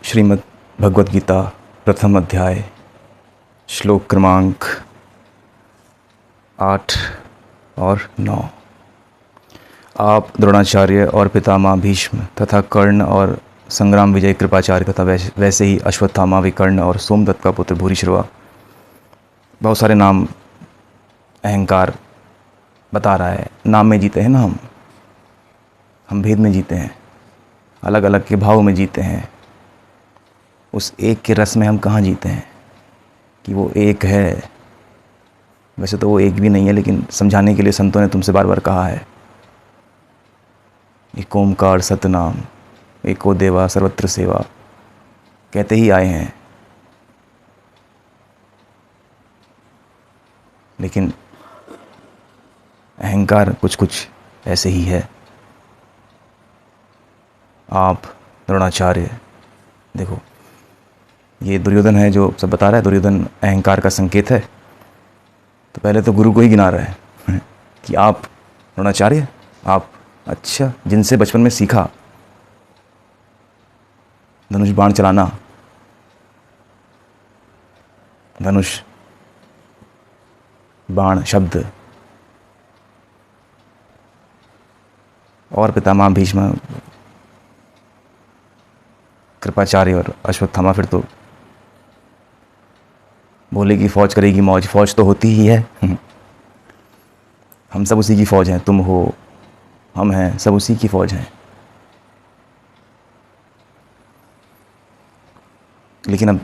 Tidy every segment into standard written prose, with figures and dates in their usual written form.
श्रीमद् भगवद गीता प्रथम अध्याय श्लोक क्रमांक 8 और 9। आप द्रोणाचार्य और पितामह भीष्म तथा कर्ण और संग्राम विजय कृपाचार्य तथा वैसे ही अश्वत्थामा विकर्ण और सोमदत्त का पुत्र भूरिश्रवा, बहुत सारे नाम अहंकार बता रहा है। नाम में जीते हैं ना, हम भेद में जीते हैं, अलग अलग के भाव में जीते हैं। उस एक के रस में हम कहाँ जीते हैं कि वो एक है। वैसे तो वो एक भी नहीं है, लेकिन समझाने के लिए संतों ने तुमसे बार बार कहा है। एक ओमकार सतनाम एको देवा सर्वत्र सेवा कहते ही आए हैं, लेकिन अहंकार कुछ कुछ ऐसे ही है। आप द्रोणाचार्य, देखो ये दुर्योधन है जो सब बता रहा है। दुर्योधन अहंकार का संकेत है। तो पहले तो गुरु को ही गिना रहा है कि आप द्रोणाचार्य, आप अच्छा जिनसे बचपन में सीखा धनुष बाण चलाना, धनुष बाण शब्द, और पितामह भीष्म कृपाचार्य और अश्वत्थामा, फिर तो भोले की फौज करेगी मौज। फौज तो होती ही है हम सब उसी की फौज हैं। तुम हो, हम हैं, सब उसी की फौज हैं। लेकिन अब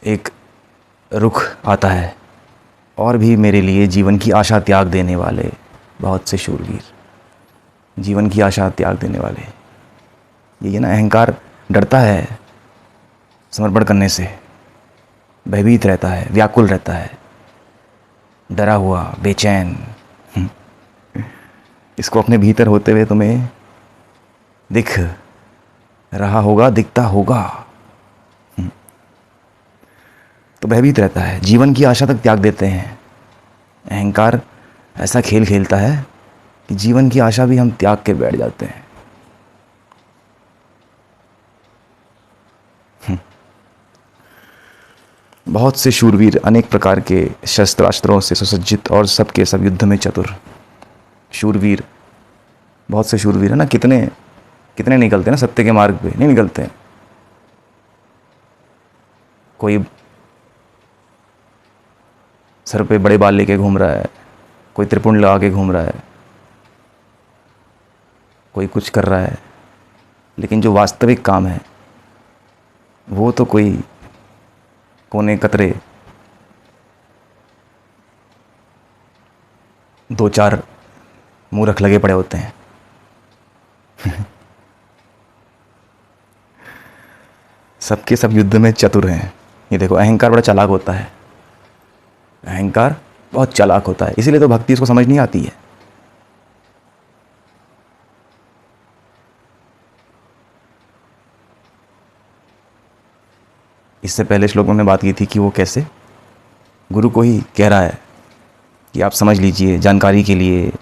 एक रुख आता है, और भी मेरे लिए जीवन की आशा त्याग देने वाले बहुत से शूरवीर, जीवन की आशा त्याग देने वाले। ये ना अहंकार डरता है समर्पण करने से, भयभीत रहता है, व्याकुल रहता है, डरा हुआ, बेचैन। इसको अपने भीतर होते हुए तुम्हें दिख रहा होगा, दिखता होगा, तो भयभीत रहता है। जीवन की आशा तक त्याग देते हैं। अहंकार ऐसा खेल खेलता है कि जीवन की आशा भी हम त्याग के बैठ जाते हैं। बहुत से शूरवीर अनेक प्रकार के शस्त्रास्त्रों से सुसज्जित और सबके सब युद्ध में चतुर शूरवीर, बहुत से शूरवीर है ना। कितने कितने निकलते हैं ना सत्य के मार्ग पे, नहीं निकलते हैं। कोई सर पे बड़े बाल लेके घूम रहा है, कोई त्रिपुंड लगा के घूम रहा है, कोई कुछ कर रहा है, लेकिन जो वास्तविक काम है वो तो कोई कोने कतरे दो चार मूर्ख लगे पड़े होते हैं सबके सब युद्ध में चतुर हैं। ये देखो, अहंकार बड़ा चालाक होता है। अहंकार बहुत चालाक होता है, इसीलिए तो भक्ति इसको समझ नहीं आती है। इससे पहले श्लोक में हमने बात की थी कि वो कैसे गुरु को ही कह रहा है कि आप समझ लीजिए जानकारी के लिए।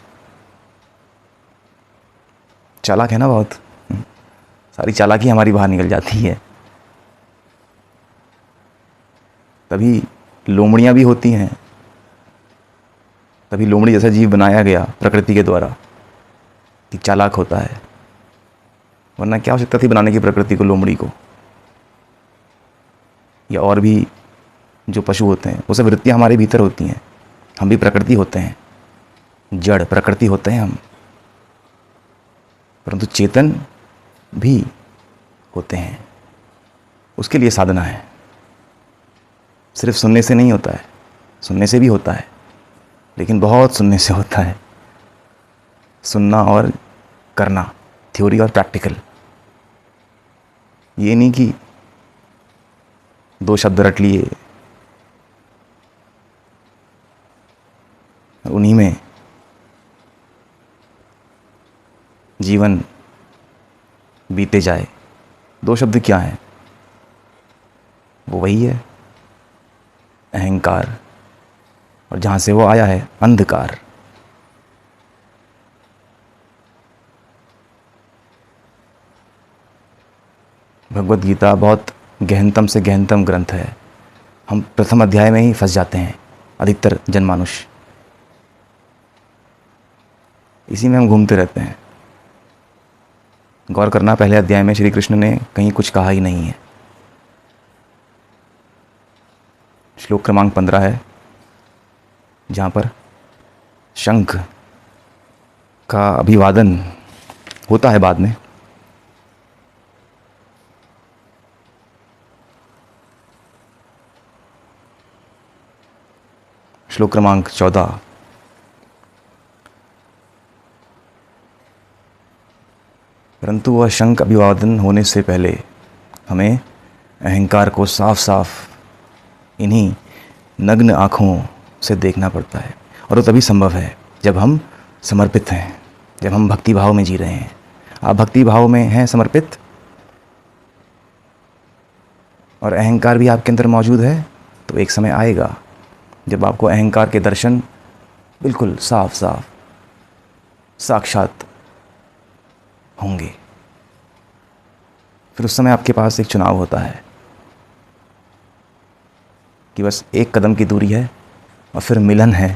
चालाक है ना बहुत, सारी चालाकी हमारी बाहर निकल जाती है। तभी लोमड़ियाँ भी होती हैं, तभी लोमड़ी जैसा जीव बनाया गया प्रकृति के द्वारा कि चालाक होता है। वरना क्या आवश्यकता थी बनाने की प्रकृति को, लोमड़ी को, या और भी जो पशु होते हैं। वो सब वृत्तियाँ हमारे भीतर होती हैं। हम भी प्रकृति होते हैं, जड़ प्रकृति होते हैं हम, परंतु चेतन भी होते हैं। उसके लिए साधना है। सिर्फ सुनने से नहीं होता है, सुनने से भी होता है, लेकिन बहुत सुनने से होता है। सुनना और करना, थ्योरी और प्रैक्टिकल। ये नहीं कि दो शब्द रट लिए, उन्हीं में जीवन बीते जाए। दो शब्द क्या हैं? वो वही है अहंकार, और जहाँ से वो आया है अंधकार। भगवत गीता बहुत गहनतम से गहनतम ग्रंथ है। हम प्रथम अध्याय में ही फंस जाते हैं, अधिकतर जनमानुष इसी में हम घूमते रहते हैं। गौर करना, पहले अध्याय में श्री कृष्ण ने कहीं कुछ कहा ही नहीं है। श्लोक क्रमांक 15 है, जहाँ पर शंख का अभिवादन होता है बाद में। श्लोक क्रमांक 14, परंतु वह शंख अभिवादन होने से पहले हमें अहंकार को साफ साफ इन्हीं नग्न आँखों से देखना पड़ता है। और वो तभी संभव है जब हम समर्पित हैं, जब हम भक्ति भाव में जी रहे हैं। आप भक्ति भाव में हैं समर्पित, और अहंकार भी आपके अंदर मौजूद है, तो एक समय आएगा जब आपको अहंकार के दर्शन बिल्कुल साफ साफ साक्षात होंगे। फिर उस समय आपके पास एक चुनाव होता है कि बस एक कदम की दूरी है और फिर मिलन है